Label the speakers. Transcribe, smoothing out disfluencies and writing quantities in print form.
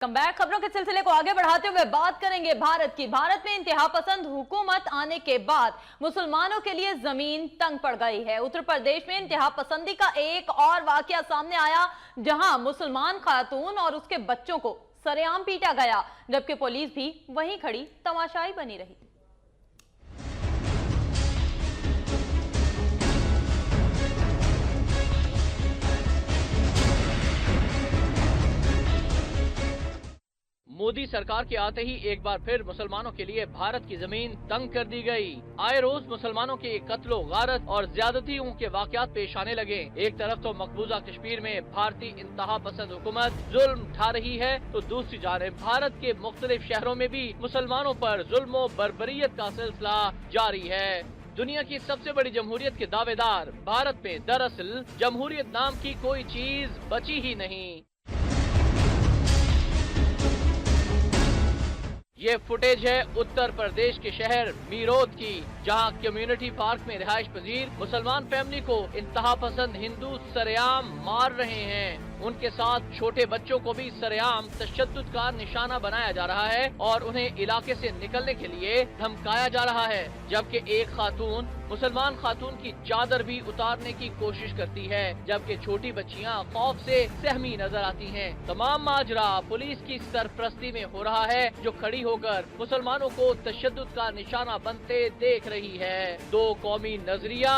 Speaker 1: Come back खबरों के सिलसिले को आगे बढ़ाते हुए बात करेंगे भारत की। भारत में इंतहा पसंद हुकूमत आने के बाद मुसलमानों के लिए जमीन तंग पड़ गई है। उत्तर प्रदेश में इंतहा पसंदी का एक और वाकया सामने आया, जहां मुसलमान खातून और उसके बच्चों को सरेआम पीटा गया, जबकि पुलिस भी वहीं खड़ी तमाशाई बनी रही।
Speaker 2: मोदी सरकार के आते ही एक बार फिर मुसलमानों के लिए भारत की जमीन तंग कर दी गई। आए रोज मुसलमानों के कत्लो, गारत और ज्यादतियों के वाकयात पेश आने लगे। एक तरफ तो मकबूजा कश्मीर में भारतीय इंतहा पसंद हुकूमत जुल्म ढा रही है, तो दूसरी जानिब भारत के मुख्तलिफ शहरों में भी मुसलमानों पर जुल्म और बर्बरियत का सिलसिला जारी है। दुनिया की सबसे बड़ी जमहूरियत के दावेदार भारत में दरअसल जमहूरियत नाम की कोई चीज बची ही नहीं। ये फुटेज है उत्तर प्रदेश के शहर मीरोत की, जहां कम्युनिटी पार्क में रिहाइश पजीर मुसलमान फैमिली को इंतहा पसंद हिंदू सरेआम मार रहे हैं। उनके साथ छोटे बच्चों को भी सरेआम तशद्दुद का निशाना बनाया जा रहा है और उन्हें इलाके से निकलने के लिए धमकाया जा रहा है, जबकि एक खातून मुसलमान खातून की चादर भी उतारने की कोशिश करती है, जबकि छोटी बच्चियां खौफ से सहमी नजर आती हैं। तमाम माजरा पुलिस की सरपरस्ती में हो रहा है, जो खड़ी होकर मुसलमानों को तशद्दुद का निशाना बनते देख रही है। दो कौमी नजरिया